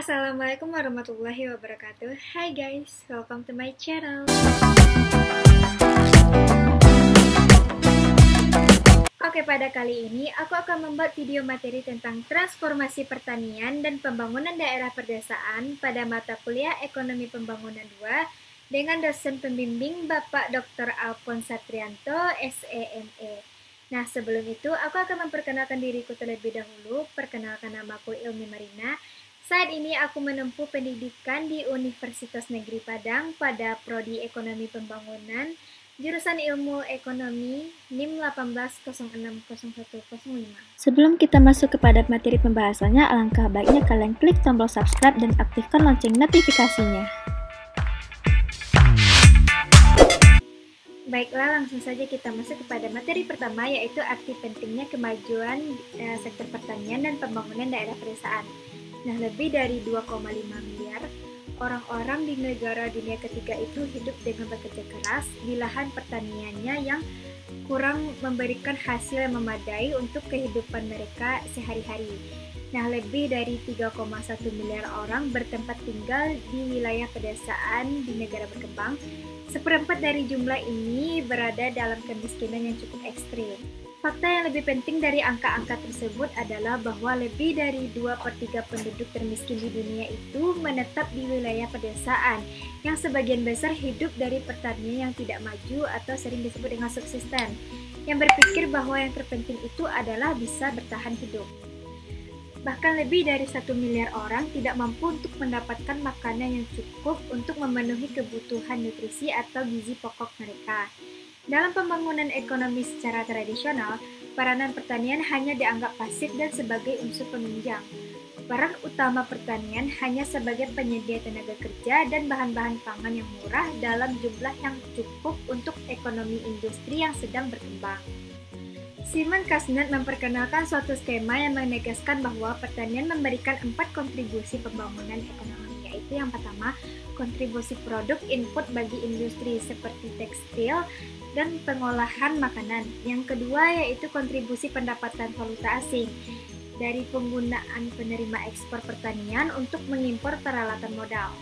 Assalamualaikum warahmatullahi wabarakatuh. Hi guys, welcome to my channel. Oke, pada kali ini aku akan membuat video materi tentang transformasi pertanian dan pembangunan daerah pedesaan pada mata kuliah Ekonomi Pembangunan 2 dengan dosen pembimbing Bapak Dr. Alphonse Satrianto, SEME. Nah, sebelum itu aku akan memperkenalkan diriku terlebih dahulu. Perkenalkan, namaku Ilmi Marina. Saat ini aku menempuh pendidikan di Universitas Negeri Padang pada Prodi Ekonomi Pembangunan, jurusan Ilmu Ekonomi, NIM 18060105. Sebelum kita masuk kepada materi pembahasannya, alangkah baiknya kalian klik tombol subscribe dan aktifkan lonceng notifikasinya. Baiklah, langsung saja kita masuk kepada materi pertama, yaitu arti pentingnya kemajuan sektor pertanian dan pembangunan daerah pedesaan. Nah, lebih dari 2,5 miliar orang-orang di negara dunia ketiga itu hidup dengan bekerja keras di lahan pertaniannya yang kurang memberikan hasil yang memadai untuk kehidupan mereka sehari-hari. Nah, lebih dari 3,1 miliar orang bertempat tinggal di wilayah pedesaan di negara berkembang. Seperempat dari jumlah ini berada dalam kemiskinan yang cukup ekstrim. Fakta yang lebih penting dari angka-angka tersebut adalah bahwa lebih dari 2/3 penduduk termiskin di dunia itu menetap di wilayah pedesaan, yang sebagian besar hidup dari pertanian yang tidak maju atau sering disebut dengan subsisten, yang berpikir bahwa yang terpenting itu adalah bisa bertahan hidup. Bahkan lebih dari 1 miliar orang tidak mampu untuk mendapatkan makanan yang cukup untuk memenuhi kebutuhan nutrisi atau gizi pokok mereka. Dalam pembangunan ekonomi secara tradisional, peranan pertanian hanya dianggap pasif dan sebagai unsur penunjang. Peran utama pertanian hanya sebagai penyedia tenaga kerja dan bahan-bahan pangan yang murah dalam jumlah yang cukup untuk ekonomi industri yang sedang berkembang. Simon Kuznets memperkenalkan suatu skema yang menegaskan bahwa pertanian memberikan 4 kontribusi pembangunan ekonomi, yaitu yang pertama, kontribusi produk input bagi industri seperti tekstil dan pengolahan makanan. Yang kedua yaitu kontribusi pendapatan valuta asing dari penggunaan penerima ekspor pertanian untuk mengimpor peralatan modal.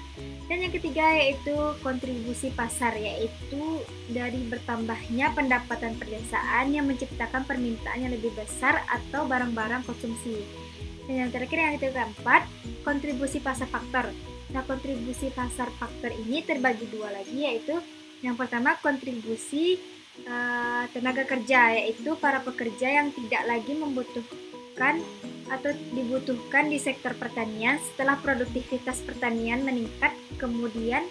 Dan yang ketiga yaitu kontribusi pasar, yaitu dari bertambahnya pendapatan pedesaan yang menciptakan permintaan yang lebih besar atau barang-barang konsumsi. Dan yang terakhir yang keempat, kontribusi pasar faktor. Nah, kontribusi pasar faktor ini terbagi dua lagi, yaitu yang pertama kontribusi tenaga kerja, yaitu para pekerja yang tidak lagi membutuhkan atau dibutuhkan di sektor pertanian setelah produktivitas pertanian meningkat, kemudian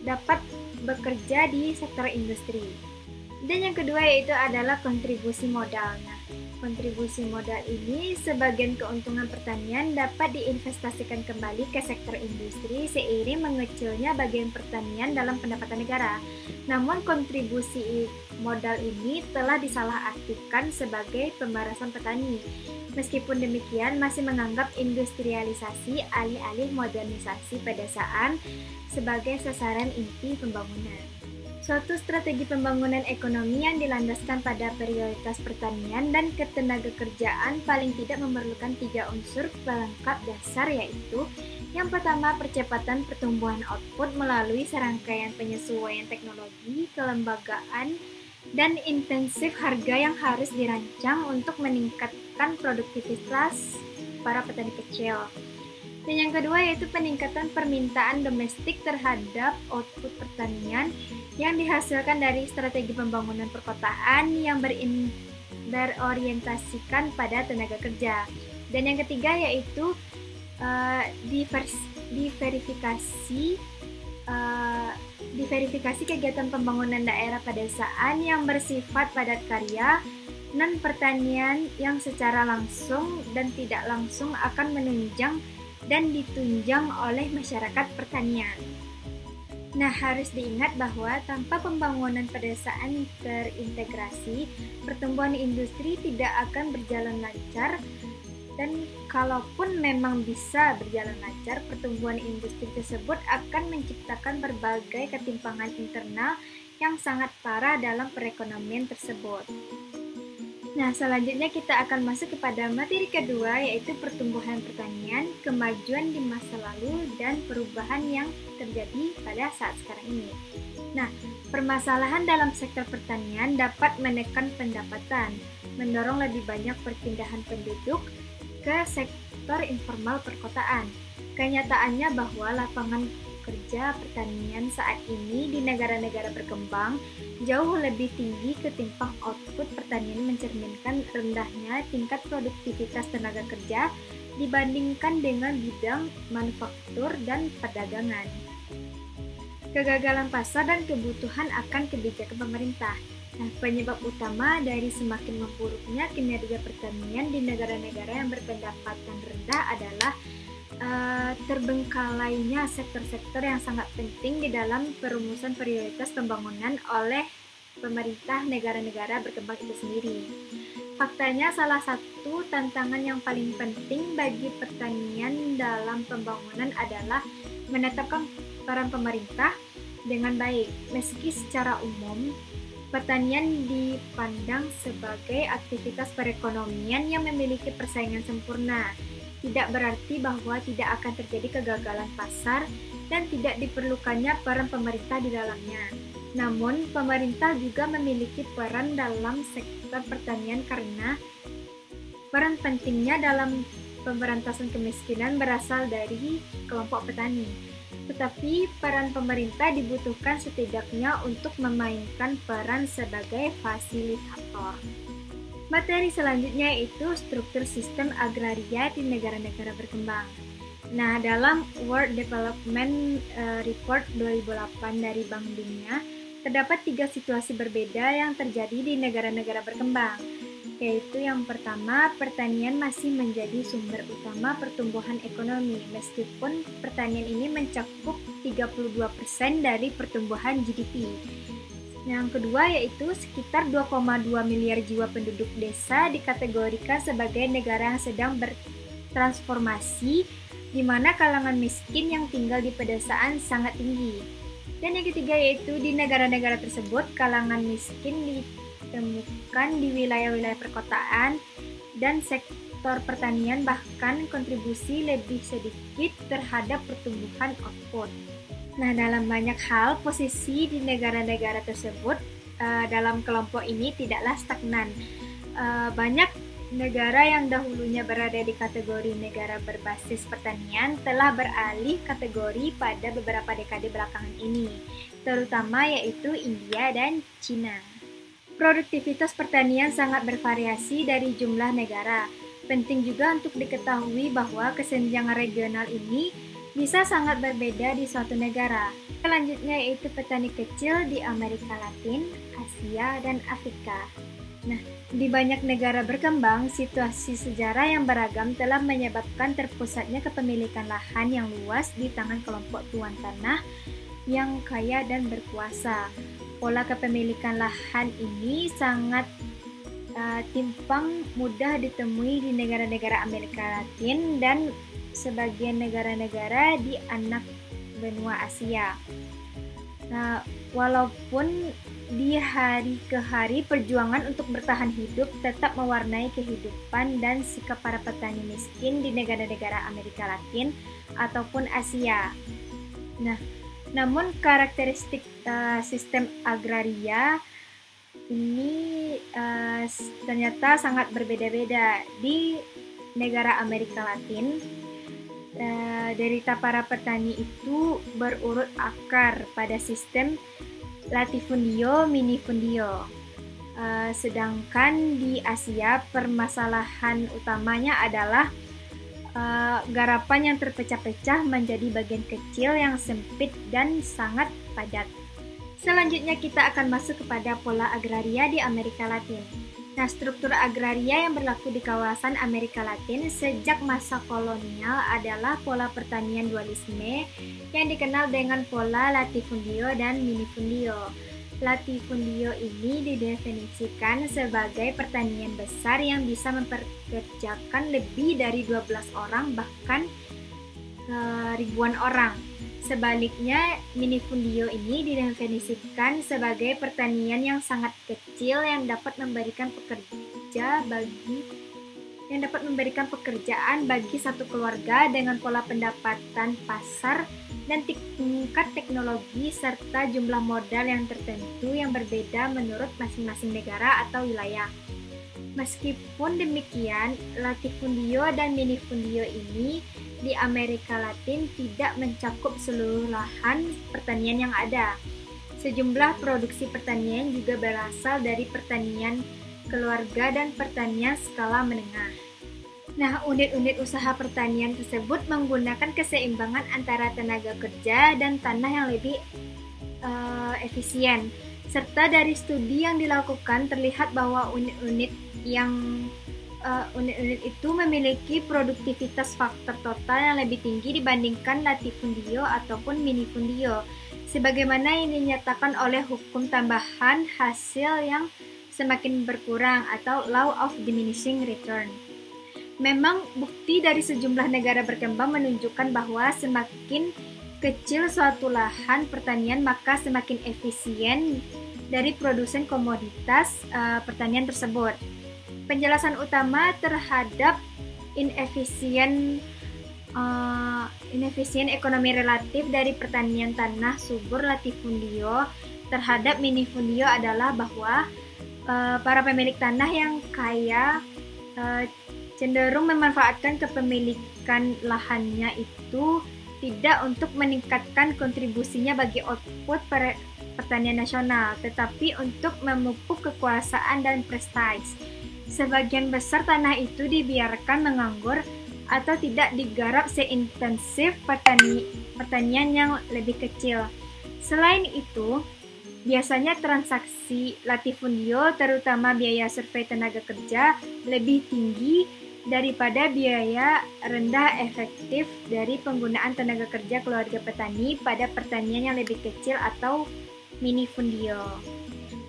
dapat bekerja di sektor industri. Dan yang kedua yaitu adalah kontribusi modal. Nah, kontribusi modal ini sebagian keuntungan pertanian dapat diinvestasikan kembali ke sektor industri seiring mengecilnya bagian pertanian dalam pendapatan negara. Namun kontribusi modal ini telah disalahartikan sebagai pembalasan petani. Meskipun demikian, masih menganggap industrialisasi alih-alih modernisasi pedesaan sebagai sasaran inti pembangunan. Suatu strategi pembangunan ekonomi yang dilandaskan pada prioritas pertanian dan ketenagakerjaan paling tidak memerlukan 3 unsur pelengkap dasar, yaitu yang pertama, percepatan pertumbuhan output melalui serangkaian penyesuaian teknologi, kelembagaan, dan intensif harga yang harus dirancang untuk meningkatkan produktivitas para petani kecil. Dan yang kedua yaitu peningkatan permintaan domestik terhadap output pertanian yang dihasilkan dari strategi pembangunan perkotaan yang berorientasikan pada tenaga kerja. Dan yang ketiga yaitu diverifikasi kegiatan pembangunan daerah pedesaan yang bersifat padat karya non pertanian yang secara langsung dan tidak langsung akan menunjang dan ditunjang oleh masyarakat pertanian. Nah, harus diingat bahwa tanpa pembangunan pedesaan terintegrasi, pertumbuhan industri tidak akan berjalan lancar, dan kalaupun memang bisa berjalan lancar, pertumbuhan industri tersebut akan menciptakan berbagai ketimpangan internal yang sangat parah dalam perekonomian tersebut. Nah, selanjutnya kita akan masuk kepada materi kedua, yaitu pertumbuhan pertanian, kemajuan di masa lalu, dan perubahan yang terjadi pada saat sekarang ini. Nah, permasalahan dalam sektor pertanian dapat menekan pendapatan, mendorong lebih banyak perpindahan penduduk ke sektor informal perkotaan. Kenyataannya bahwa lapangan kerja pertanian saat ini di negara-negara berkembang jauh lebih tinggi ketimbang output pertanian, mencerminkan rendahnya tingkat produktivitas tenaga kerja dibandingkan dengan bidang manufaktur dan perdagangan. Kegagalan pasar dan kebutuhan akan kebijakan pemerintah. Nah, penyebab utama dari semakin memburuknya kinerja pertanian di negara-negara yang berpendapatan rendah adalah terbengkalainya sektor-sektor yang sangat penting di dalam perumusan prioritas pembangunan oleh pemerintah negara-negara berkembang itu sendiri. Faktanya, salah satu tantangan yang paling penting bagi pertanian dalam pembangunan adalah menetapkan peran pemerintah dengan baik. Meski secara umum pertanian dipandang sebagai aktivitas perekonomian yang memiliki persaingan sempurna, tidak berarti bahwa tidak akan terjadi kegagalan pasar dan tidak diperlukannya peran pemerintah di dalamnya. Namun, pemerintah juga memiliki peran dalam sektor pertanian karena peran pentingnya dalam pemberantasan kemiskinan berasal dari kelompok petani. Tetapi peran pemerintah dibutuhkan setidaknya untuk memainkan peran sebagai fasilitator. Materi selanjutnya yaitu struktur sistem agraria di negara-negara berkembang. Nah, dalam World Development Report 2008 dari Bank Dunia, terdapat 3 situasi berbeda yang terjadi di negara-negara berkembang, yaitu yang pertama, pertanian masih menjadi sumber utama pertumbuhan ekonomi, meskipun pertanian ini mencakup 32% dari pertumbuhan GDP. Yang kedua yaitu sekitar 2,2 miliar jiwa penduduk desa dikategorikan sebagai negara yang sedang bertransformasi, di mana kalangan miskin yang tinggal di pedesaan sangat tinggi. Dan yang ketiga yaitu di negara-negara tersebut kalangan miskin ditemukan di wilayah-wilayah perkotaan dan sektor pertanian bahkan kontribusi lebih sedikit terhadap pertumbuhan output. Nah, dalam banyak hal, posisi di negara-negara tersebut dalam kelompok ini tidaklah stagnan. Banyak negara yang dahulunya berada di kategori negara berbasis pertanian telah beralih kategori pada beberapa dekade belakangan ini, terutama yaitu India dan Cina. Produktivitas pertanian sangat bervariasi dari jumlah negara. Penting juga untuk diketahui bahwa kesenjangan regional ini bisa sangat berbeda di suatu negara. Selanjutnya yaitu petani kecil di Amerika Latin, Asia, dan Afrika. Nah, di banyak negara berkembang, situasi sejarah yang beragam telah menyebabkan terpusatnya kepemilikan lahan yang luas di tangan kelompok tuan tanah yang kaya dan berkuasa. Pola kepemilikan lahan ini sangat timpang mudah ditemui di negara-negara Amerika Latin dan sebagian negara-negara di anak benua Asia. Nah, walaupun di hari ke hari perjuangan untuk bertahan hidup tetap mewarnai kehidupan dan sikap para petani miskin di negara-negara Amerika Latin ataupun Asia. Nah, namun karakteristik sistem agraria ini ternyata sangat berbeda-beda di negara Amerika Latin. Derita para petani itu berurut akar pada sistem latifundio minifundio. Sedangkan di Asia permasalahan utamanya adalah garapan yang terpecah-pecah menjadi bagian kecil yang sempit dan sangat padat. Selanjutnya kita akan masuk kepada pola agraria di Amerika Latin. Nah, struktur agraria yang berlaku di kawasan Amerika Latin sejak masa kolonial adalah pola pertanian dualisme yang dikenal dengan pola latifundio dan minifundio. Latifundio ini didefinisikan sebagai pertanian besar yang bisa mempekerjakan lebih dari 12 orang bahkan ribuan orang. Sebaliknya, minifundio ini didefinisikan sebagai pertanian yang sangat kecil yang dapat memberikan memberikan pekerjaan bagi satu keluarga dengan pola pendapatan pasar dan tingkat teknologi serta jumlah modal yang tertentu yang berbeda menurut masing-masing negara atau wilayah. Meskipun demikian, latifundio dan minifundio ini di Amerika Latin tidak mencakup seluruh lahan pertanian yang ada. Sejumlah produksi pertanian juga berasal dari pertanian keluarga dan pertanian skala menengah. Nah, unit-unit usaha pertanian tersebut menggunakan keseimbangan antara tenaga kerja dan tanah yang lebih efisien. Serta dari studi yang dilakukan terlihat bahwa unit-unit itu memiliki produktivitas faktor total yang lebih tinggi dibandingkan latifundio ataupun minifundio, sebagaimana yang dinyatakan oleh hukum tambahan hasil yang semakin berkurang atau law of diminishing return. Memang bukti dari sejumlah negara berkembang menunjukkan bahwa semakin kecil suatu lahan pertanian maka semakin efisien dari produsen komoditas pertanian tersebut. Penjelasan utama terhadap inefisien ekonomi relatif dari pertanian tanah subur latifundio terhadap minifundio adalah bahwa para pemilik tanah yang kaya cenderung memanfaatkan kepemilikan lahannya itu tidak untuk meningkatkan kontribusinya bagi output pertanian nasional, tetapi untuk memupuk kekuasaan dan prestige. Sebagian besar tanah itu dibiarkan menganggur atau tidak digarap seintensif pertanian yang lebih kecil. Selain itu, biasanya transaksi latifundio, terutama biaya survei tenaga kerja, lebih tinggi daripada biaya rendah efektif dari penggunaan tenaga kerja keluarga petani pada pertanian yang lebih kecil atau minifundio.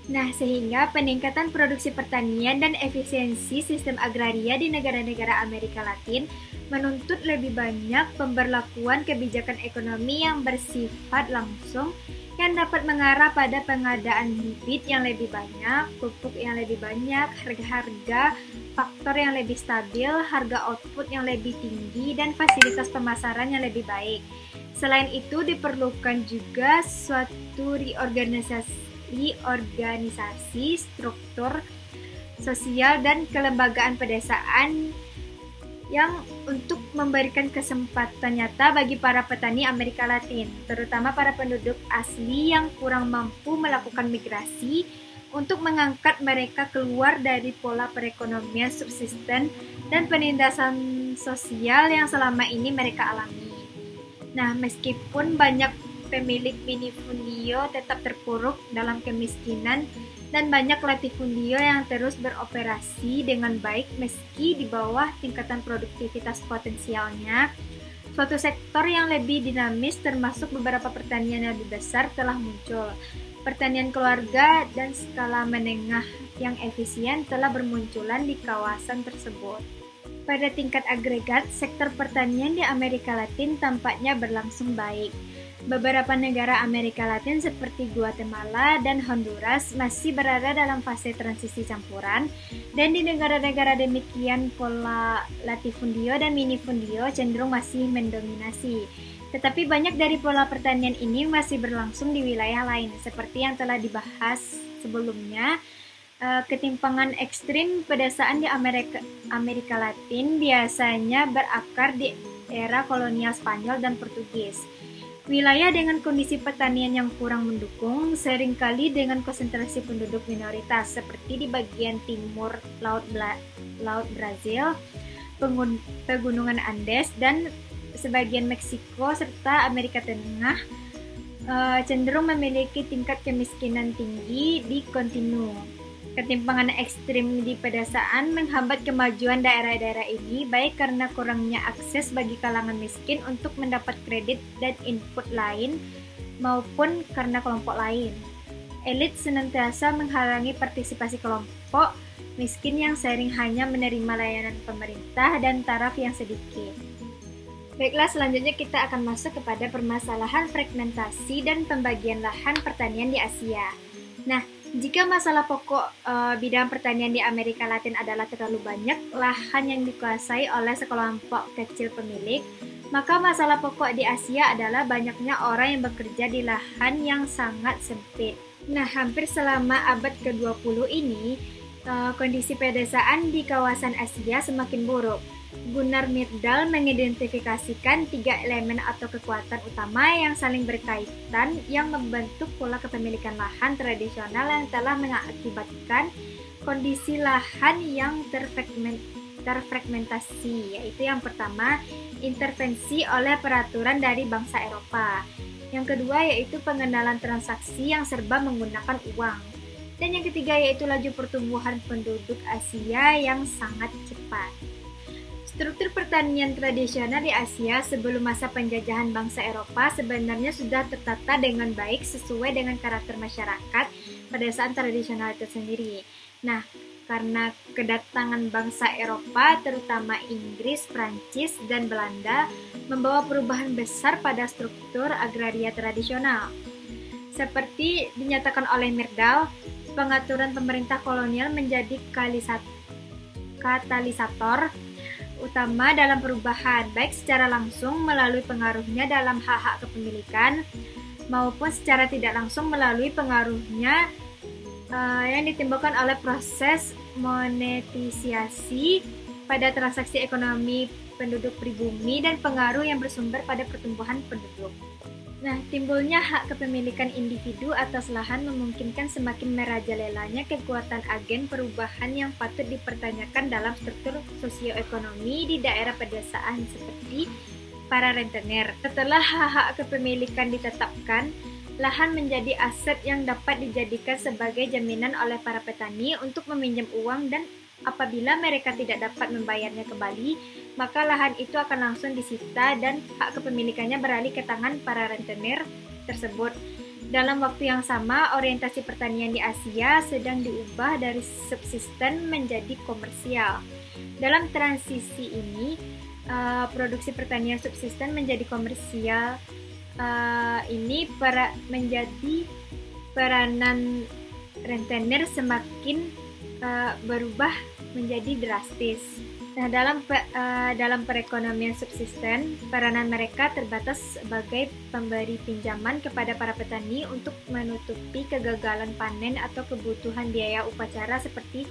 Nah, sehingga peningkatan produksi pertanian dan efisiensi sistem agraria di negara-negara Amerika Latin menuntut lebih banyak pemberlakuan kebijakan ekonomi yang bersifat langsung yang dapat mengarah pada pengadaan bibit yang lebih banyak, pupuk yang lebih banyak, harga-harga, faktor yang lebih stabil, harga output yang lebih tinggi, dan fasilitas pemasaran yang lebih baik. Selain itu, diperlukan juga suatu reorganisasi struktur sosial dan kelembagaan pedesaan yang untuk memberikan kesempatan nyata bagi para petani Amerika Latin, terutama para penduduk asli yang kurang mampu melakukan migrasi, untuk mengangkat mereka keluar dari pola perekonomian subsisten dan penindasan sosial yang selama ini mereka alami. Nah, meskipun banyak pemilik minifundio tetap terpuruk dalam kemiskinan dan banyak latifundio yang terus beroperasi dengan baik meski di bawah tingkatan produktivitas potensialnya, suatu sektor yang lebih dinamis termasuk beberapa pertanian yang lebih besar telah muncul. Pertanian keluarga dan skala menengah yang efisien telah bermunculan di kawasan tersebut. Pada tingkat agregat, sektor pertanian di Amerika Latin tampaknya berlangsung baik. Beberapa negara Amerika Latin seperti Guatemala dan Honduras masih berada dalam fase transisi campuran, dan di negara-negara demikian pola latifundio dan minifundio cenderung masih mendominasi. Tetapi banyak dari pola pertanian ini masih berlangsung di wilayah lain, seperti yang telah dibahas sebelumnya. Ketimpangan ekstrim pedesaan di Amerika Latin biasanya berakar di era kolonial Spanyol dan Portugis. Wilayah dengan kondisi pertanian yang kurang mendukung, seringkali dengan konsentrasi penduduk minoritas, seperti di bagian timur Laut Brazil, Pegunungan Andes, dan sebagian Meksiko, serta Amerika Tengah, cenderung memiliki tingkat kemiskinan tinggi di kontinu. Ketimpangan ekstrim di pedesaan menghambat kemajuan daerah-daerah ini, baik karena kurangnya akses bagi kalangan miskin untuk mendapat kredit dan input lain, maupun karena kelompok lain. Elit senantiasa menghalangi partisipasi kelompok miskin yang sering hanya menerima layanan pemerintah dan taraf yang sedikit. Baiklah, selanjutnya kita akan masuk kepada permasalahan fragmentasi dan pembagian lahan pertanian di Asia. Nah, Jika masalah pokok bidang pertanian di Amerika Latin adalah terlalu banyak lahan yang dikuasai oleh sekelompok kecil pemilik, maka masalah pokok di Asia adalah banyaknya orang yang bekerja di lahan yang sangat sempit. Nah, hampir selama abad ke-20 ini, kondisi pedesaan di kawasan Asia semakin buruk. Gunnar Myrdal mengidentifikasikan 3 elemen atau kekuatan utama yang saling berkaitan yang membentuk pola kepemilikan lahan tradisional yang telah mengakibatkan kondisi lahan yang terfragmentasi, yaitu yang pertama, intervensi oleh peraturan dari bangsa Eropa. Yang kedua yaitu pengenalan transaksi yang serba menggunakan uang. Dan yang ketiga yaitu laju pertumbuhan penduduk Asia yang sangat cepat. Struktur pertanian tradisional di Asia sebelum masa penjajahan bangsa Eropa sebenarnya sudah tertata dengan baik sesuai dengan karakter masyarakat pedesaan tradisional itu sendiri. Nah, karena kedatangan bangsa Eropa, terutama Inggris, Prancis, dan Belanda, membawa perubahan besar pada struktur agraria tradisional. Seperti dinyatakan oleh Myrdal, pengaturan pemerintah kolonial menjadi katalisator utama dalam perubahan, baik secara langsung melalui pengaruhnya dalam hak-hak kepemilikan, maupun secara tidak langsung melalui pengaruhnya yang ditimbulkan oleh proses monetisasi pada transaksi ekonomi penduduk pribumi dan pengaruh yang bersumber pada pertumbuhan penduduk. Nah, timbulnya hak kepemilikan individu atas lahan memungkinkan semakin merajalelanya kekuatan agen perubahan yang patut dipertanyakan dalam struktur sosioekonomi di daerah pedesaan seperti para rentenir. Setelah hak-hak kepemilikan ditetapkan, lahan menjadi aset yang dapat dijadikan sebagai jaminan oleh para petani untuk meminjam uang, dan apabila mereka tidak dapat membayarnya kembali, maka lahan itu akan langsung disita dan hak kepemilikannya beralih ke tangan para rentenir tersebut. Dalam waktu yang sama, orientasi pertanian di Asia sedang diubah dari subsisten menjadi komersial. Dalam transisi ini, produksi pertanian subsisten menjadi komersial menjadi peranan rentenir semakin berubah menjadi drastis. Nah, dalam perekonomian subsisten, peranan mereka terbatas sebagai pemberi pinjaman kepada para petani untuk menutupi kegagalan panen atau kebutuhan biaya upacara seperti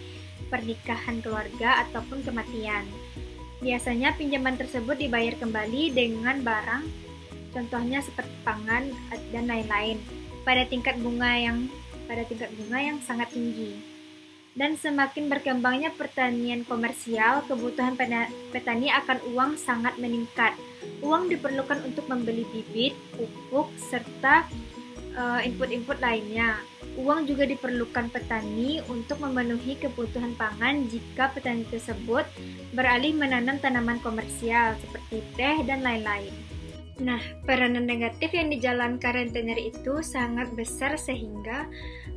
pernikahan keluarga ataupun kematian. Biasanya pinjaman tersebut dibayar kembali dengan barang, contohnya seperti pangan dan lain-lain, pada tingkat bunga yang sangat tinggi. Dan semakin berkembangnya pertanian komersial, kebutuhan petani akan uang sangat meningkat. Uang diperlukan untuk membeli bibit, pupuk, serta input-input lainnya. Uang juga diperlukan petani untuk memenuhi kebutuhan pangan jika petani tersebut beralih menanam tanaman komersial seperti teh dan lain-lain. Nah, peranan negatif yang dijalankan rentenir itu sangat besar sehingga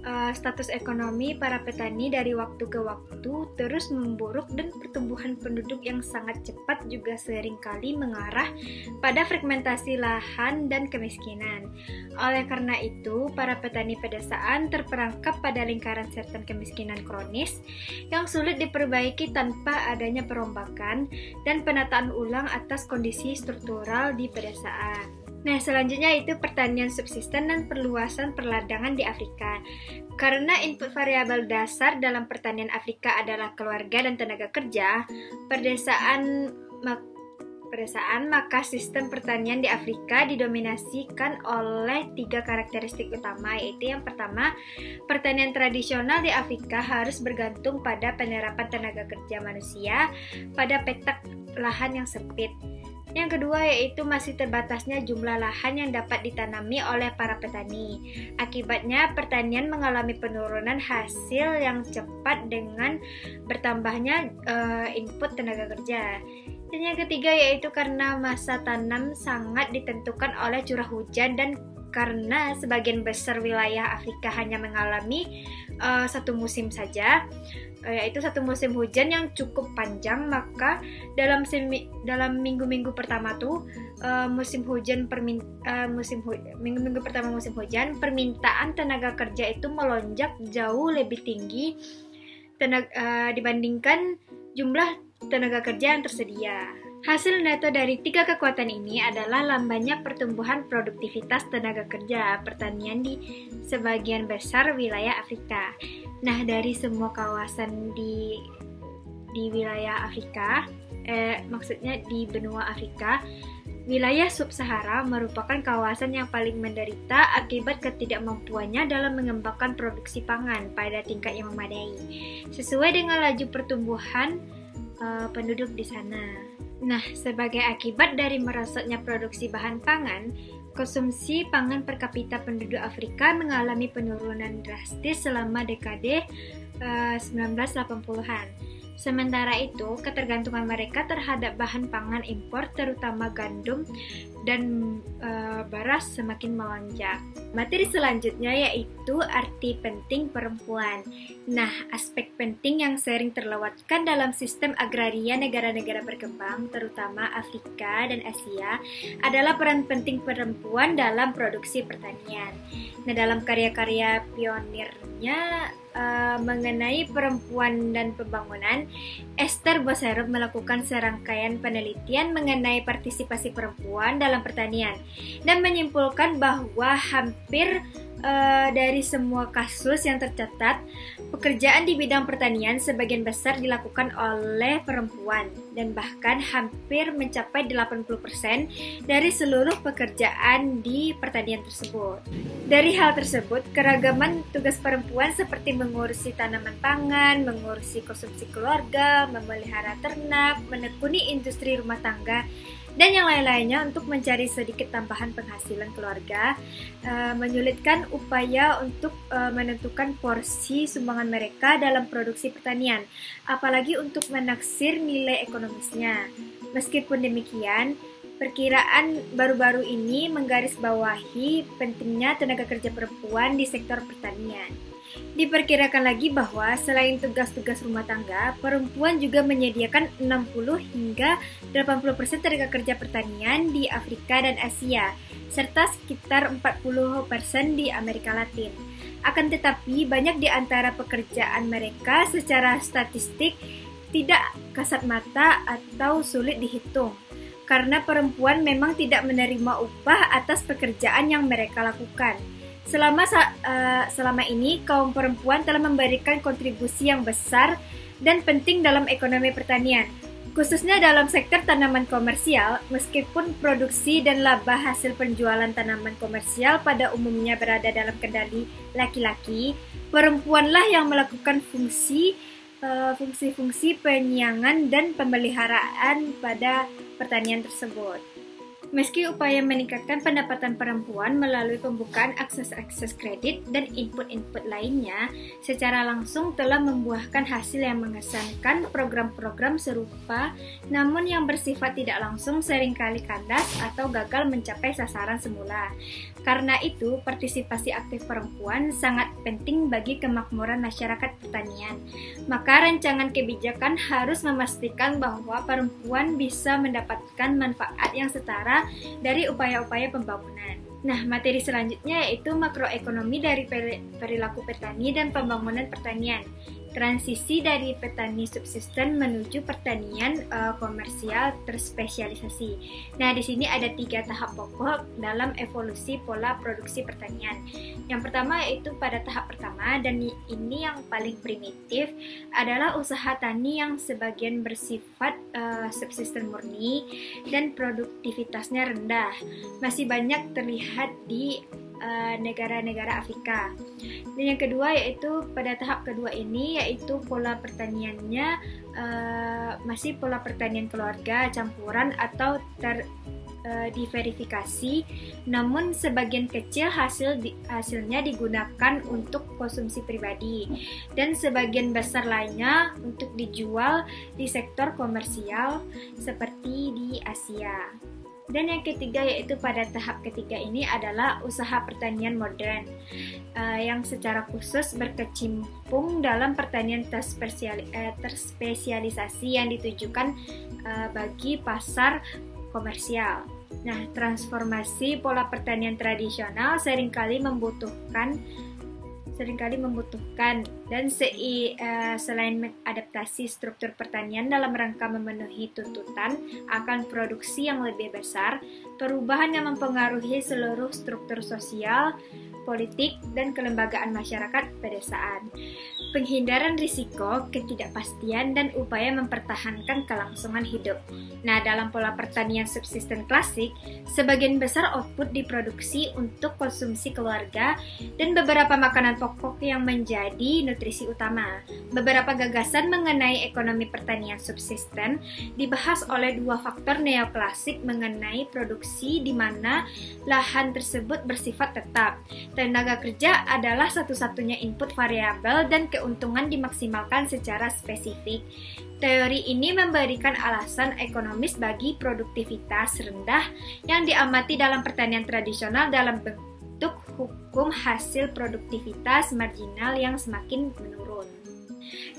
status ekonomi para petani dari waktu ke waktu terus memburuk, dan pertumbuhan penduduk yang sangat cepat juga seringkali mengarah pada fragmentasi lahan dan kemiskinan. Oleh karena itu, para petani pedesaan terperangkap pada lingkaran setan kemiskinan kronis yang sulit diperbaiki tanpa adanya perombakan dan penataan ulang atas kondisi struktural di pedesaan. Nah, selanjutnya itu pertanian subsisten dan perluasan perladangan di Afrika. Karena input variabel dasar dalam pertanian Afrika adalah keluarga dan tenaga kerja, pedesaan, maka sistem pertanian di Afrika didominasikan oleh 3 karakteristik utama, yaitu yang pertama, pertanian tradisional di Afrika harus bergantung pada penerapan tenaga kerja manusia pada petak lahan yang sempit. Yang kedua yaitu masih terbatasnya jumlah lahan yang dapat ditanami oleh para petani. Akibatnya pertanian mengalami penurunan hasil yang cepat dengan bertambahnya input tenaga kerja. Dan yang ketiga yaitu karena masa tanam sangat ditentukan oleh curah hujan dan karena sebagian besar wilayah Afrika hanya mengalami satu musim saja, yaitu satu musim hujan yang cukup panjang. Maka dalam minggu-minggu pertama tuh minggu-minggu pertama musim hujan, permintaan tenaga kerja itu melonjak jauh lebih tinggi dibandingkan jumlah tenaga kerja yang tersedia. Hasil neto dari tiga kekuatan ini adalah lambannya pertumbuhan produktivitas tenaga kerja pertanian di sebagian besar wilayah Afrika. Nah, dari semua kawasan di wilayah Afrika, maksudnya di benua Afrika, wilayah sub-Sahara merupakan kawasan yang paling menderita akibat ketidakmampuannya dalam mengembangkan produksi pangan pada tingkat yang memadai, sesuai dengan laju pertumbuhan penduduk di sana. Nah, sebagai akibat dari merosotnya produksi bahan pangan, konsumsi pangan per kapita penduduk Afrika mengalami penurunan drastis selama dekade 1980-an. Sementara itu, ketergantungan mereka terhadap bahan pangan impor, terutama gandum dan beras, semakin melonjak. Materi selanjutnya yaitu arti penting perempuan. Nah, aspek penting yang sering terlewatkan dalam sistem agraria negara-negara berkembang, terutama Afrika dan Asia, adalah peran penting perempuan dalam produksi pertanian. Nah, dalam karya-karya pionirnya mengenai perempuan dan pembangunan, Esther Boserup melakukan serangkaian penelitian mengenai partisipasi perempuan dalam pertanian dan menyimpulkan bahwa hampir dari semua kasus yang tercatat, pekerjaan di bidang pertanian sebagian besar dilakukan oleh perempuan dan bahkan hampir mencapai 80% dari seluruh pekerjaan di pertanian tersebut. Dari hal tersebut, keragaman tugas perempuan seperti mengurusi tanaman pangan, mengurusi konsumsi keluarga, memelihara ternak, menekuni industri rumah tangga, dan yang lain-lainnya untuk mencari sedikit tambahan penghasilan keluarga, menyulitkan upaya untuk menentukan porsi sumbangan mereka dalam produksi pertanian, apalagi untuk menaksir nilai ekonomisnya. Meskipun demikian, perkiraan baru-baru ini menggarisbawahi pentingnya tenaga kerja perempuan di sektor pertanian. Diperkirakan lagi bahwa selain tugas-tugas rumah tangga, perempuan juga menyediakan 60 hingga 80% tenaga kerja pertanian di Afrika dan Asia, serta sekitar 40% di Amerika Latin. Akan tetapi, banyak di antara pekerjaan mereka secara statistik tidak kasat mata atau sulit dihitung, karena perempuan memang tidak menerima upah atas pekerjaan yang mereka lakukan. Selama ini, kaum perempuan telah memberikan kontribusi yang besar dan penting dalam ekonomi pertanian, khususnya dalam sektor tanaman komersial. Meskipun produksi dan laba hasil penjualan tanaman komersial pada umumnya berada dalam kendali laki-laki, perempuanlah yang melakukan fungsi-fungsi penyiangan dan pemeliharaan pada pertanian tersebut. Meski upaya meningkatkan pendapatan perempuan melalui pembukaan akses-akses kredit dan input-input lainnya secara langsung telah membuahkan hasil yang mengesankan, program-program serupa namun yang bersifat tidak langsung seringkali kandas atau gagal mencapai sasaran semula. Karena itu, partisipasi aktif perempuan sangat penting bagi kemakmuran masyarakat pertanian. Maka rancangan kebijakan harus memastikan bahwa perempuan bisa mendapatkan manfaat yang setara dari upaya-upaya pembangunan. Nah, materi selanjutnya yaitu makroekonomi dari perilaku petani dan pembangunan pertanian. Transisi dari petani subsisten menuju pertanian komersial terspesialisasi. Nah, di sini ada 3 tahap pokok dalam evolusi pola produksi pertanian. Yang pertama yaitu pada tahap pertama, dan ini yang paling primitif, adalah usaha tani yang sebagian bersifat subsisten murni dan produktivitasnya rendah. Masih banyak terlihat di negara-negara Afrika. Dan yang kedua yaitu pada tahap kedua ini yaitu pola pertaniannya masih pola pertanian keluarga campuran atau diverifikasi, namun sebagian kecil hasilnya digunakan untuk konsumsi pribadi dan sebagian besar lainnya untuk dijual di sektor komersial seperti di Asia. Dan yang ketiga, yaitu pada tahap ketiga ini adalah usaha pertanian modern yang secara khusus berkecimpung dalam pertanian terspesialisasi yang ditujukan bagi pasar komersial. Nah, transformasi pola pertanian tradisional seringkali membutuhkan dan selain mengadaptasi struktur pertanian dalam rangka memenuhi tuntutan akan produksi yang lebih besar, perubahan yang mempengaruhi seluruh struktur sosial, politik, dan kelembagaan masyarakat pedesaan. Penghindaran risiko, ketidakpastian, dan upaya mempertahankan kelangsungan hidup. Nah, dalam pola pertanian subsisten klasik, sebagian besar output diproduksi untuk konsumsi keluarga dan beberapa makanan pokok yang menjadi nutrisi utama. Beberapa gagasan mengenai ekonomi pertanian subsisten dibahas oleh dua faktor neoklasik mengenai produksi di mana lahan tersebut bersifat tetap. Tenaga kerja adalah satu-satunya input variabel dan keuntungan dimaksimalkan secara spesifik. Teori ini memberikan alasan ekonomis bagi produktivitas rendah yang diamati dalam pertanian tradisional dalam bentuk hukum hasil produktivitas marginal yang semakin menurun.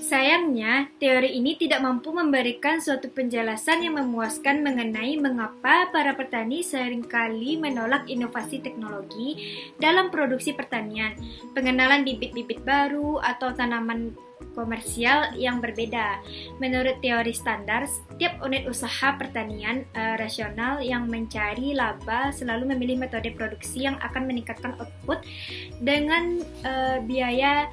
Sayangnya, teori ini tidak mampu memberikan suatu penjelasan yang memuaskan mengenai mengapa para petani seringkali menolak inovasi teknologi dalam produksi pertanian, pengenalan bibit-bibit baru, atau tanaman komersial yang berbeda. Menurut teori standar, setiap unit usaha pertanian rasional yang mencari laba selalu memilih metode produksi yang akan meningkatkan output dengan biaya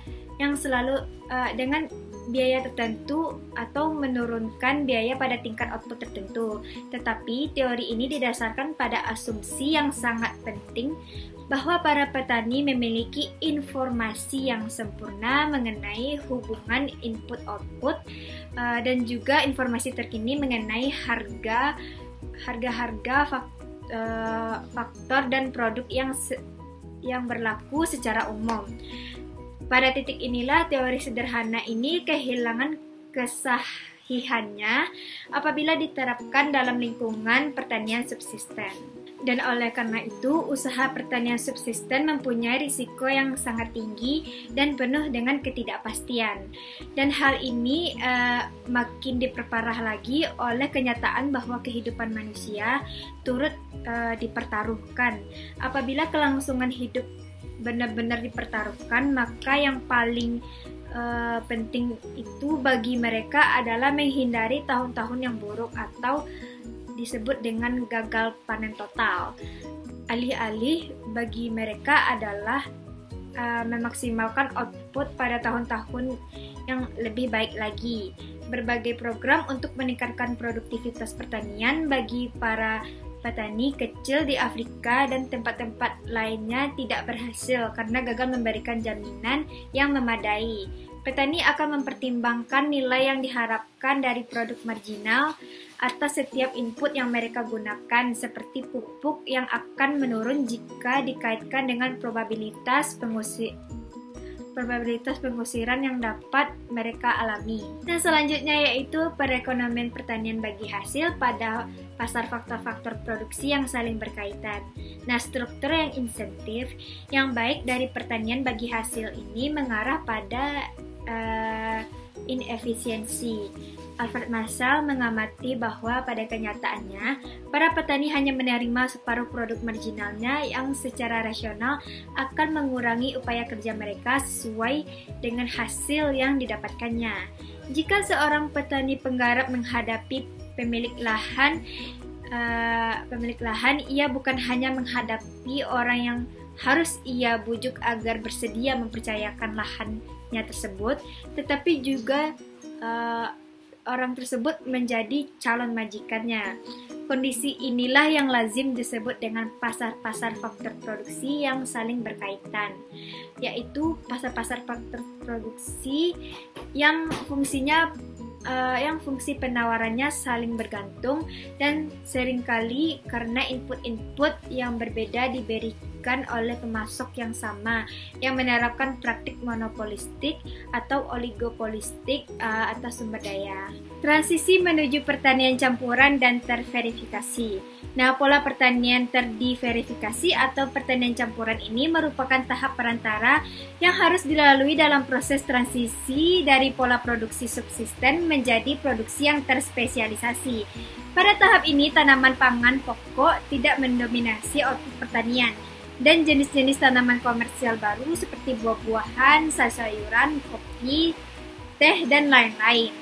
tertentu atau menurunkan biaya pada tingkat output tertentu. Tetapi teori ini didasarkan pada asumsi yang sangat penting bahwa para petani memiliki informasi yang sempurna mengenai hubungan input-output dan juga informasi terkini mengenai harga faktor dan produk yang berlaku secara umum. Pada titik inilah teori sederhana ini kehilangan kesahihannya apabila diterapkan dalam lingkungan pertanian subsisten. Dan oleh karena itu, usaha pertanian subsisten mempunyai risiko yang sangat tinggi dan penuh dengan ketidakpastian. Dan hal ini makin diperparah lagi oleh kenyataan bahwa kehidupan manusia turut dipertaruhkan. Apabila kelangsungan hidup benar-benar dipertaruhkan, maka yang paling penting itu bagi mereka adalah menghindari tahun-tahun yang buruk atau disebut dengan gagal panen total. Alih-alih bagi mereka adalah memaksimalkan output pada tahun-tahun yang lebih baik lagi. Berbagai program untuk meningkatkan produktivitas pertanian bagi para petani kecil di Afrika dan tempat-tempat lainnya tidak berhasil karena gagal memberikan jaminan yang memadai. Petani akan mempertimbangkan nilai yang diharapkan dari produk marginal atas setiap input yang mereka gunakan, seperti pupuk yang akan menurun jika dikaitkan dengan probabilitas pengusiran yang dapat mereka alami. Dan selanjutnya yaitu perekonomian pertanian bagi hasil pada pasar faktor-faktor produksi yang saling berkaitan. Nah, struktur yang insentif yang baik dari pertanian bagi hasil ini mengarah pada inefisiensi. Alfred Marshall mengamati bahwa pada kenyataannya, para petani hanya menerima separuh produk marginalnya yang secara rasional akan mengurangi upaya kerja mereka sesuai dengan hasil yang didapatkannya. Jika seorang petani penggarap menghadapi pemilik lahan, ia bukan hanya menghadapi orang yang harus ia bujuk agar bersedia mempercayakan lahannya tersebut, tetapi juga orang tersebut menjadi calon majikannya. Kondisi inilah yang lazim disebut dengan pasar-pasar faktor produksi yang saling berkaitan, yaitu pasar-pasar faktor produksi yang fungsi penawarannya saling bergantung dan seringkali karena input-input yang berbeda diberikan dilakukan oleh pemasok yang sama yang menerapkan praktik monopolistik atau oligopolistik atas sumber daya. Transisi menuju pertanian campuran dan terverifikasi. Nah, pola pertanian terdiverifikasi atau pertanian campuran ini merupakan tahap perantara yang harus dilalui dalam proses transisi dari pola produksi subsisten menjadi produksi yang terspesialisasi. Pada tahap ini, tanaman pangan pokok tidak mendominasi output pertanian, dan jenis-jenis tanaman komersial baru seperti buah-buahan, sayur-sayuran, kopi, teh, dan lain-lain.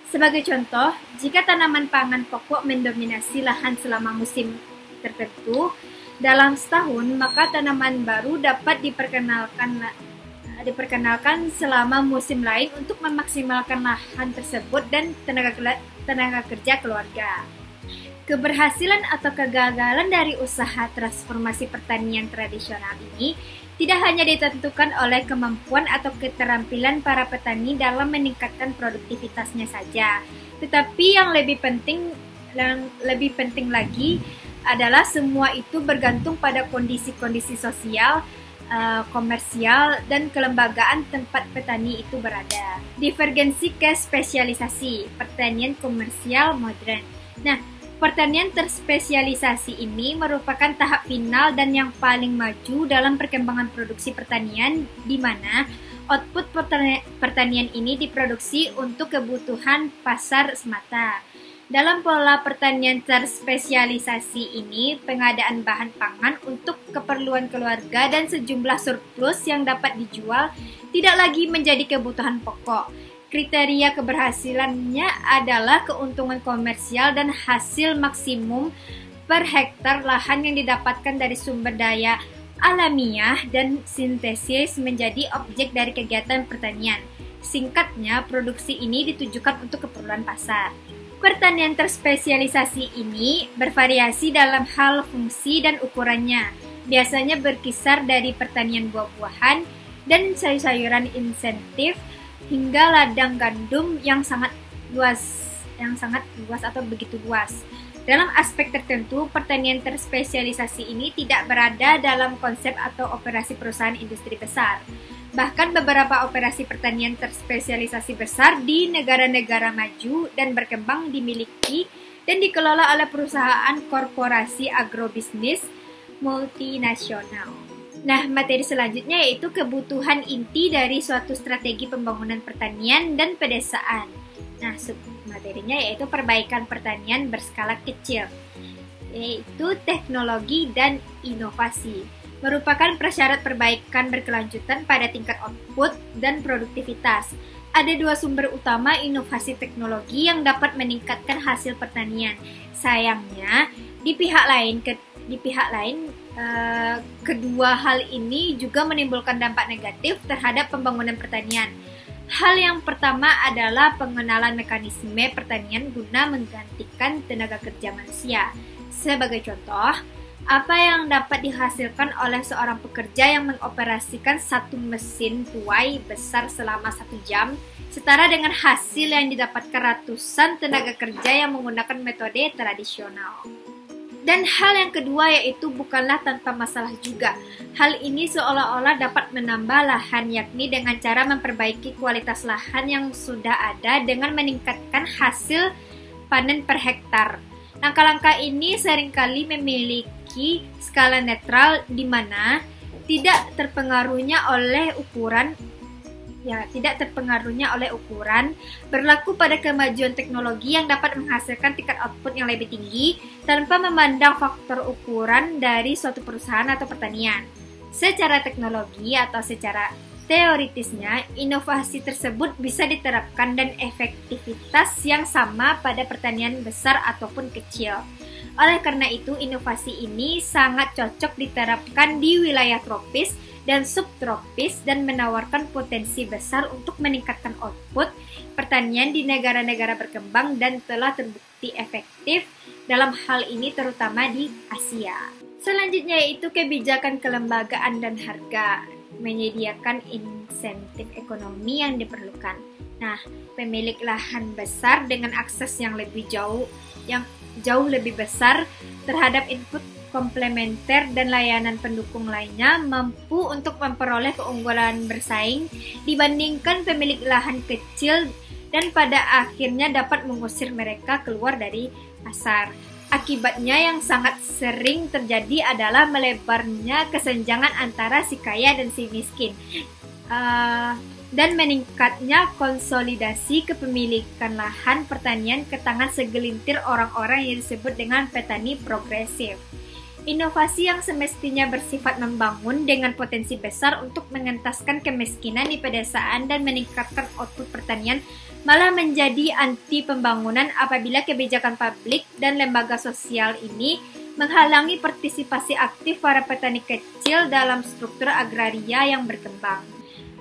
Sebagai contoh, jika tanaman pangan pokok mendominasi lahan selama musim tertentu dalam setahun, maka tanaman baru dapat diperkenalkan selama musim lain untuk memaksimalkan lahan tersebut dan tenaga kerja keluarga. Keberhasilan atau kegagalan dari usaha transformasi pertanian tradisional ini tidak hanya ditentukan oleh kemampuan atau keterampilan para petani dalam meningkatkan produktivitasnya saja, tetapi yang lebih penting lagi adalah semua itu bergantung pada kondisi-kondisi sosial, komersial, dan kelembagaan tempat petani itu berada. Divergensi ke spesialisasi pertanian komersial modern. Nah, pertanian terspesialisasi ini merupakan tahap final dan yang paling maju dalam perkembangan produksi pertanian, di mana output pertanian ini diproduksi untuk kebutuhan pasar semata. Dalam pola pertanian terspesialisasi ini, pengadaan bahan pangan untuk keperluan keluarga dan sejumlah surplus yang dapat dijual tidak lagi menjadi kebutuhan pokok. Kriteria keberhasilannya adalah keuntungan komersial dan hasil maksimum per hektar lahan yang didapatkan dari sumber daya alamiah dan sintesis menjadi objek dari kegiatan pertanian. Singkatnya, produksi ini ditujukan untuk keperluan pasar. Pertanian terspesialisasi ini bervariasi dalam hal fungsi dan ukurannya. Biasanya berkisar dari pertanian buah-buahan dan sayur-sayuran insentif hingga ladang gandum yang sangat luas atau begitu luas. Dalam aspek tertentu, pertanian terspesialisasi ini tidak berada dalam konsep atau operasi perusahaan industri besar. Bahkan beberapa operasi pertanian terspesialisasi besar di negara-negara maju dan berkembang dimiliki dan dikelola oleh perusahaan korporasi agrobisnis multinasional. Nah, materi selanjutnya yaitu kebutuhan inti dari suatu strategi pembangunan pertanian dan pedesaan. Nah, submaterinya yaitu perbaikan pertanian berskala kecil, yaitu teknologi dan inovasi. Merupakan prasyarat perbaikan berkelanjutan pada tingkat output dan produktivitas. Ada dua sumber utama inovasi teknologi yang dapat meningkatkan hasil pertanian. Sayangnya, di pihak lain, kedua hal ini juga menimbulkan dampak negatif terhadap pembangunan pertanian. Hal yang pertama adalah pengenalan mekanisme pertanian guna menggantikan tenaga kerja manusia. Sebagai contoh, apa yang dapat dihasilkan oleh seorang pekerja yang mengoperasikan satu mesin tuai besar selama 1 jam, setara dengan hasil yang didapatkan ratusan tenaga kerja yang menggunakan metode tradisional. Dan hal yang kedua yaitu bukanlah tanpa masalah juga. Hal ini seolah-olah dapat menambah lahan, yakni dengan cara memperbaiki kualitas lahan yang sudah ada dengan meningkatkan hasil panen per hektar. Langkah-langkah ini seringkali memiliki skala netral di mana tidak terpengaruhnya oleh ukuran, berlaku pada kemajuan teknologi yang dapat menghasilkan tingkat output yang lebih tinggi tanpa memandang faktor ukuran dari suatu perusahaan atau pertanian. Secara teknologi atau secara teoritisnya, inovasi tersebut bisa diterapkan dan efektivitas yang sama pada pertanian besar ataupun kecil. Oleh karena itu, inovasi ini sangat cocok diterapkan di wilayah tropis dan subtropis dan menawarkan potensi besar untuk meningkatkan output pertanian di negara-negara berkembang dan telah terbukti efektif dalam hal ini terutama di Asia. Selanjutnya yaitu kebijakan kelembagaan dan harga, menyediakan insentif ekonomi yang diperlukan. Nah, pemilik lahan besar dengan akses yang jauh lebih besar terhadap input komplementer dan layanan pendukung lainnya mampu untuk memperoleh keunggulan bersaing dibandingkan pemilik lahan kecil dan pada akhirnya dapat mengusir mereka keluar dari pasar. Akibatnya yang sangat sering terjadi adalah melebarnya kesenjangan antara si kaya dan si miskin, dan meningkatnya konsolidasi kepemilikan lahan pertanian ke tangan segelintir orang-orang yang disebut dengan petani progresif. Inovasi yang semestinya bersifat membangun dengan potensi besar untuk mengentaskan kemiskinan di pedesaan dan meningkatkan output pertanian malah menjadi anti pembangunan apabila kebijakan publik dan lembaga sosial ini menghalangi partisipasi aktif para petani kecil dalam struktur agraria yang berkembang.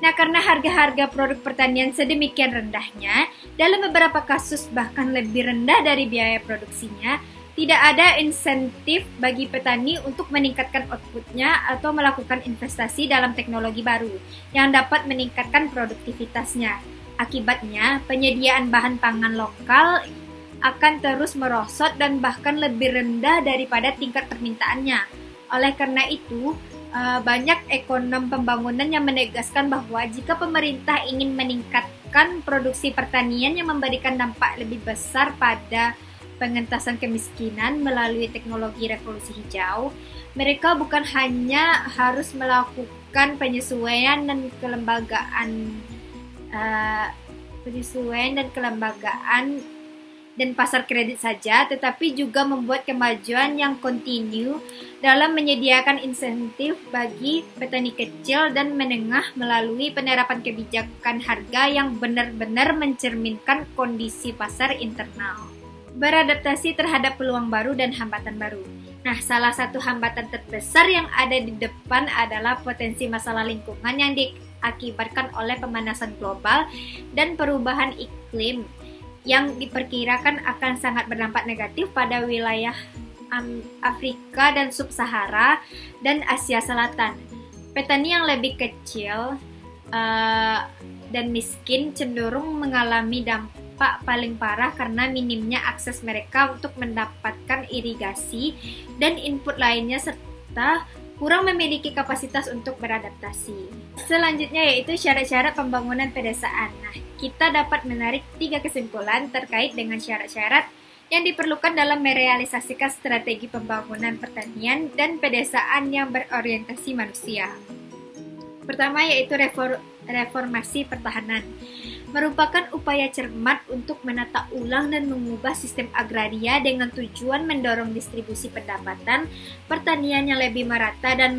Nah, karena harga-harga produk pertanian sedemikian rendahnya, dalam beberapa kasus bahkan lebih rendah dari biaya produksinya, tidak ada insentif bagi petani untuk meningkatkan outputnya atau melakukan investasi dalam teknologi baru yang dapat meningkatkan produktivitasnya. Akibatnya, penyediaan bahan pangan lokal akan terus merosot dan bahkan lebih rendah daripada tingkat permintaannya. Oleh karena itu, banyak ekonom pembangunan yang menegaskan bahwa jika pemerintah ingin meningkatkan produksi pertanian yang memberikan dampak lebih besar pada pengentasan kemiskinan melalui teknologi revolusi hijau, mereka bukan hanya harus melakukan penyesuaian dan kelembagaan dan pasar kredit saja, tetapi juga membuat kemajuan yang kontinu dalam menyediakan insentif bagi petani kecil dan menengah melalui penerapan kebijakan harga yang benar-benar mencerminkan kondisi pasar internal. Beradaptasi terhadap peluang baru dan hambatan baru. Nah, salah satu hambatan terbesar yang ada di depan adalah potensi masalah lingkungan yang diakibatkan oleh pemanasan global dan perubahan iklim yang diperkirakan akan sangat berdampak negatif pada wilayah Afrika dan Sub-Sahara dan Asia Selatan. Petani yang lebih kecil dan miskin cenderung mengalami dampak paling parah karena minimnya akses mereka untuk mendapatkan irigasi dan input lainnya serta kurang memiliki kapasitas untuk beradaptasi. Selanjutnya yaitu syarat-syarat pembangunan pedesaan. Nah, kita dapat menarik 3 kesimpulan terkait dengan syarat-syarat yang diperlukan dalam merealisasikan strategi pembangunan pertanian dan pedesaan yang berorientasi manusia. Pertama yaitu reformasi pertahanan. Merupakan upaya cermat untuk menata ulang dan mengubah sistem agraria dengan tujuan mendorong distribusi pendapatan pertanian yang lebih merata dan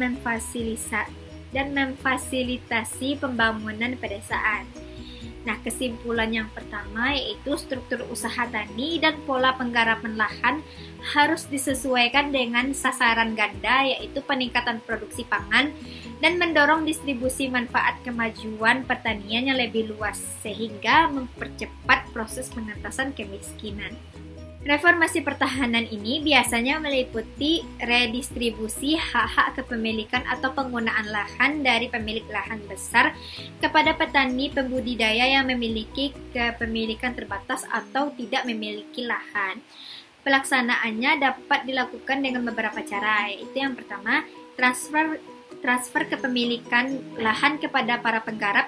memfasilitasi pembangunan pedesaan. Nah, kesimpulan yang pertama yaitu struktur usaha tani dan pola penggarapan lahan harus disesuaikan dengan sasaran ganda yaitu peningkatan produksi pangan dan mendorong distribusi manfaat kemajuan pertanian yang lebih luas sehingga mempercepat proses pengentasan kemiskinan. Reformasi pertahanan ini biasanya meliputi redistribusi hak-hak kepemilikan atau penggunaan lahan dari pemilik lahan besar kepada petani pembudidaya yang memiliki kepemilikan terbatas atau tidak memiliki lahan. Pelaksanaannya dapat dilakukan dengan beberapa cara, yaitu yang pertama, transfer kepemilikan lahan kepada para penggarap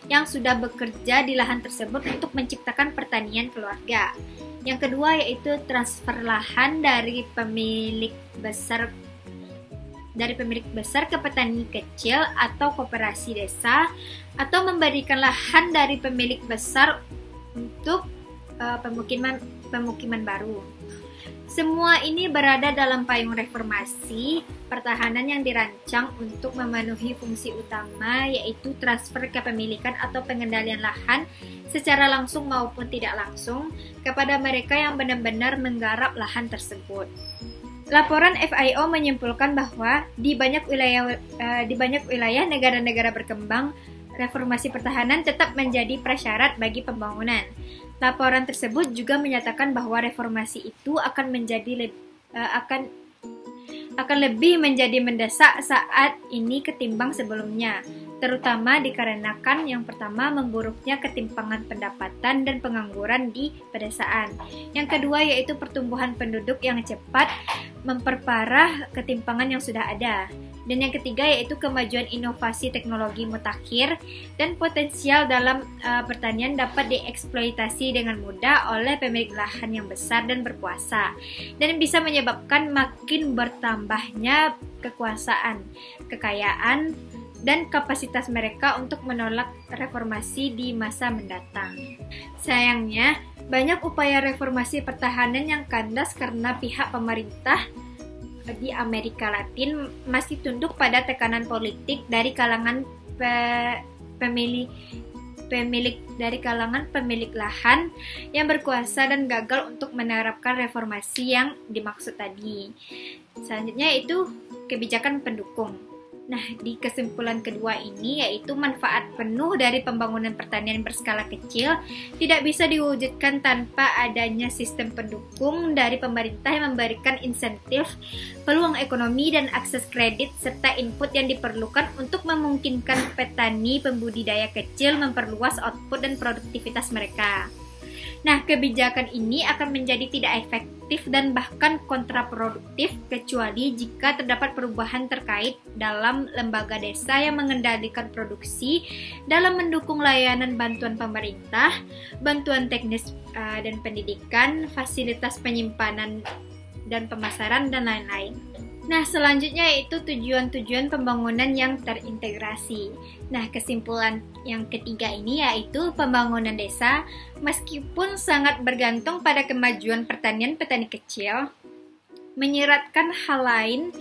yang sudah bekerja di lahan tersebut untuk menciptakan pertanian keluarga. Yang kedua yaitu transfer lahan dari pemilik besar ke petani kecil atau koperasi desa, atau memberikan lahan dari pemilik besar untuk pemukiman baru. Semua ini berada dalam payung reformasi pertahanan yang dirancang untuk memenuhi fungsi utama yaitu transfer kepemilikan atau pengendalian lahan secara langsung maupun tidak langsung kepada mereka yang benar-benar menggarap lahan tersebut. Laporan FAO menyimpulkan bahwa di banyak wilayah negara-negara berkembang, reformasi pertahanan tetap menjadi prasyarat bagi pembangunan. Laporan tersebut juga menyatakan bahwa reformasi itu akan lebih menjadi mendesak saat ini ketimbang sebelumnya. terutama dikarenakan yang pertama memburuknya ketimpangan pendapatan dan pengangguran di pedesaan. Yang kedua yaitu pertumbuhan penduduk yang cepat memperparah ketimpangan yang sudah ada. Dan yang ketiga yaitu kemajuan inovasi teknologi mutakhir dan potensial dalam pertanian dapat dieksploitasi dengan mudah oleh pemilik lahan yang besar dan berkuasa, dan bisa menyebabkan makin bertambahnya kekuasaan, kekayaan, dan kapasitas mereka untuk menolak reformasi di masa mendatang. Sayangnya, banyak upaya reformasi pertahanan yang kandas karena pihak pemerintah di Amerika Latin masih tunduk pada tekanan politik dari kalangan pemilik lahan yang berkuasa dan gagal untuk menerapkan reformasi yang dimaksud tadi. Selanjutnya itu kebijakan pendukung. Nah, di kesimpulan kedua ini yaitu manfaat penuh dari pembangunan pertanian berskala kecil tidak bisa diwujudkan tanpa adanya sistem pendukung dari pemerintah yang memberikan insentif, peluang ekonomi dan akses kredit serta input yang diperlukan untuk memungkinkan petani pembudidaya kecil memperluas output dan produktivitas mereka. Nah, kebijakan ini akan menjadi tidak efektif dan bahkan kontraproduktif kecuali jika terdapat perubahan terkait dalam lembaga desa yang mengendalikan produksi dalam mendukung layanan bantuan pemerintah, bantuan teknis dan pendidikan, fasilitas penyimpanan dan pemasaran, dan lain-lain. Nah, selanjutnya yaitu tujuan-tujuan pembangunan yang terintegrasi. Nah, kesimpulan yang ketiga ini yaitu pembangunan desa, meskipun sangat bergantung pada kemajuan pertanian petani kecil, menyeratkan hal lain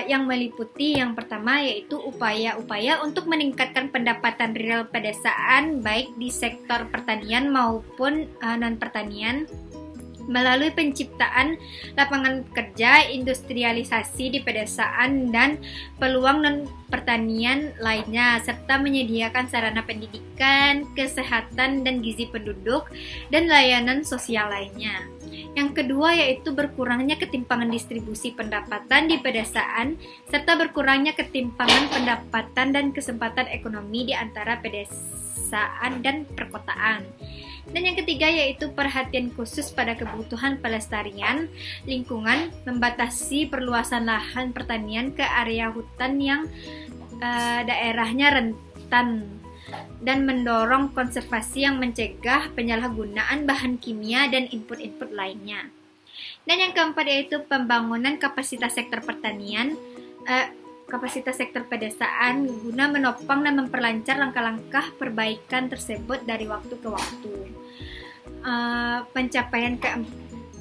yang meliputi yang pertama yaitu upaya-upaya untuk meningkatkan pendapatan real pedesaan baik di sektor pertanian maupun non-pertanian, melalui penciptaan lapangan kerja, industrialisasi di pedesaan, dan peluang non-pertanian lainnya, serta menyediakan sarana pendidikan, kesehatan, dan gizi penduduk, dan layanan sosial lainnya. Yang kedua yaitu berkurangnya ketimpangan distribusi pendapatan di pedesaan, serta berkurangnya ketimpangan pendapatan dan kesempatan ekonomi di antara pedesaan dan perkotaan. Dan yang ketiga yaitu perhatian khusus pada kebutuhan pelestarian lingkungan, membatasi perluasan lahan pertanian ke area hutan yang daerahnya rentan, dan mendorong konservasi yang mencegah penyalahgunaan bahan kimia dan input-input lainnya. Dan yang keempat yaitu pembangunan kapasitas sektor pertanian, kapasitas sektor pedesaan guna menopang dan memperlancar langkah-langkah perbaikan tersebut dari waktu ke waktu.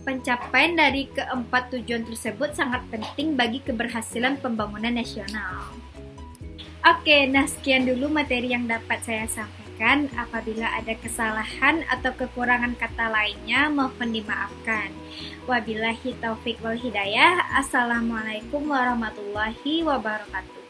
Pencapaian dari keempat tujuan tersebut sangat penting bagi keberhasilan pembangunan nasional. Oke, nah sekian dulu materi yang dapat saya sampaikan. Apabila ada kesalahan atau kekurangan kata lainnya, mohon dimaafkan. Wabillahi taufik wal hidayah. Assalamualaikum warahmatullahi wabarakatuh.